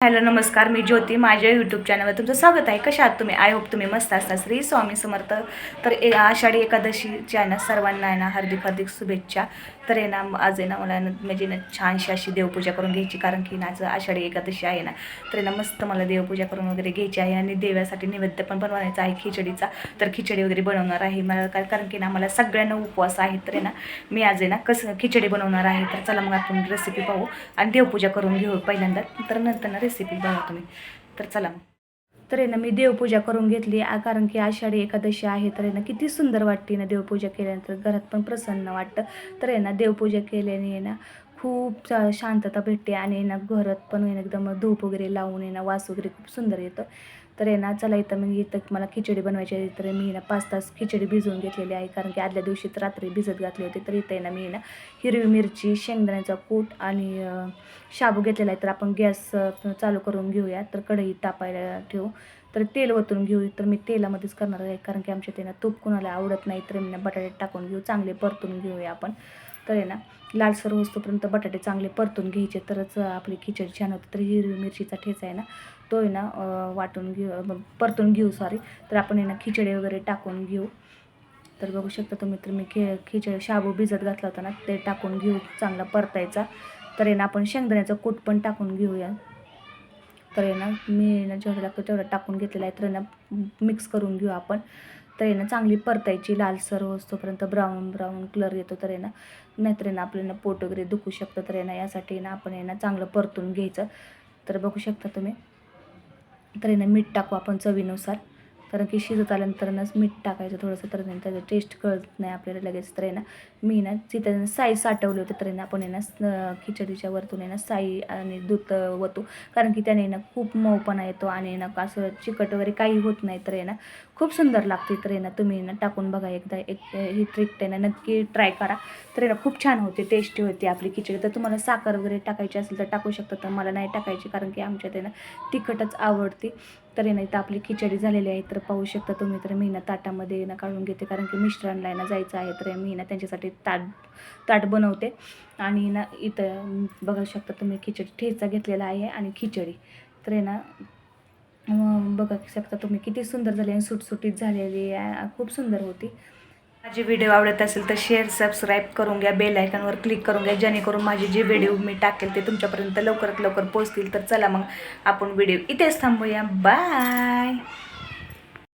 Hello नमस्कार, मी ज्योती. माझ्या YouTube चॅनलवर तुमचं स्वागत आहे. कशा आहात तुम्ही? आय होप तुम्ही मस्त असता. श्री स्वामी समर्थ. तर आषाढी एकादशीच्या आहे ना सर्वांना आहे ना हार्दिक हार्दिक शुभेच्छा. तर आहे ना आज आहे ना मला म्हणजे ना छानशी अशी देवपूजा करून घ्यायची, कारण की ना आज आषाढी एकादशी आहे ना. तर आहे ना मस्त मला देवपूजा करून वगैरे घ्यायची आहे आणि देवासाठी नैवेद्य पण बनवायचा आहे खिचडीचा. तर खिचडी वगैरे बनवणार आहे मला, कारण की ना मला सगळ्यांना उपवास आहे. तर आहे ना मी आज आहे ना कसं खिचडी बनवणार आहे. तर चला मग आपण रेसिपी पाहू आणि देवपूजा करून घेऊ पहिल्यांदा, तर नंतर ना रेसिपी बघा तुम्ही. तर चला मग. तर आहे ना मी देवपूजा करून घेतली, कारण की आषाढी एकादशी आहे. तर आहे ना किती सुंदर वाटते ना देवपूजा केल्यानंतर, घरात पण प्रसन्न वाटतं. तर आहे ना देवपूजा केल्याने आहे ना खूप शांतता भेटते आणि आहे ना घरात पण आहे ना एकदम धूप वगैरे लावून आहे ना वास वगैरे खूप सुंदर येतं. तर आहे ना चला इथं मग इथं मला खिचडी बनवायची आहे. तर मी ना 5 तास खिचडी भिजवून घेतलेली आहे, कारण की आदल्या दिवशी रात्री भिजत घातली होती. तर इथं आहे ना मी ना हिरवी मिरची, शेंगदाण्याचा कूट आणि शाबू घेतलेला आहे. तर आपण गॅस चालू करून घेऊया. तर कढई तापायला ठेवू. तर तेल ओतून घेऊ. तर मी तेलामध्येच करणार आहे, कारण की आमच्या ते ना तूप कुणाला आवडत नाही. तर मी ना बटाटे टाकून घेऊ, चांगले परतून घेऊया आपण. तर आहे ना लालसर होईपर्यंत बटाटे चांगले परतून घ्यायचे, तरच आपली खिचडी छान होते. तर हिरवी मिरचीचा ठेचा आहे ना तो आहे ना वाटून घेऊ, परतून घेऊ सॉरी. तर आपण आहे ना खिचडी वगैरे टाकून घेऊ. तर बघू शकता तुम्ही. तर मी खिचडी शाबू भिजत घातला होता ना, ते टाकून घेऊ, चांगला परतायचा. तर आहे ना आपण शेंगदाण्याचं कूट पण टाकून घेऊया. तर आहे ना मी ना जेवढं लागतं तेवढं टाकून घेतलेलं आहे. तर ना मिक्स करून घेऊ आपण. तर आहे ना चांगली परतायची, लालसर होतोपर्यंत ब्राऊन ब्राऊन कलर येतो. तर आहे ना नाहीतर आहे ना आपल्याला पोट वगैरे दुखू शकतं. तर आहे ना यासाठी ना आपण आहे ना चांगलं परतून घ्यायचं. तर बघू शकता तुम्ही. तर आहे ना मीठ टाकू आपण चवीनुसार, कारण की शिजत आल्यानंतरच मीठ टाकायचं थोडंसं. तर त्याचं टेस्ट कळत नाही आपल्याला लगेच. तर आहे ना मी ना तिथं साई साठवले होते. तर आहे ना आपण आहे ना खिचडीच्या वरतून आहे ना साई आणि दूध वतू, कारण की त्याने ना खूप मऊपणा येतो आणि ना असं चिकट वगैरे काही होत नाही. तर आहे ना खूप सुंदर लागते. तर आहे ना तुम्ही ना टाकून बघा एकदा, ही ट्रिक आहे ना नक्की ट्राय करा. तर आहे ना खूप छान होते, टेस्टी होते आपली खिचडी. तर तुम्हाला साखर वगैरे टाकायची असेल तर टाकू शकता. तर मला नाही टाकायची, कारण की आमच्यात आहे ना तिखटच आवडते. तर आहे ना इथं आपली खिचडी झालेली आहे. तर पाहू शकता तुम्ही. तर मी ना ताटामध्ये ना काढून घेते, कारण की मिस्टरांना ना जायचं आहे. तर मी ना त्यांच्यासाठी ताट बनवते. आणि ना इथं बघू शकता तुम्ही खिचडी ठेचा घेतलेला आहे आणि खिचडी. तर आहे ना बघा शकता तुम्ही किती सुंदर झाली आणि सुटसुटीत झालेली आहे, खूप सुंदर होती. माझे व्हिडिओ आवडत असेल तर शेअर सबस्क्राईब करून घ्या, बेल आयकॉनवर क्लिक करून घ्या, जेणेकरून माझे जे व्हिडिओ मी टाकेल ते तुमच्यापर्यंत लवकरात लवकर पोहोचतील. तर चला मग आपण व्हिडिओ इथेच थांबूया. बाय.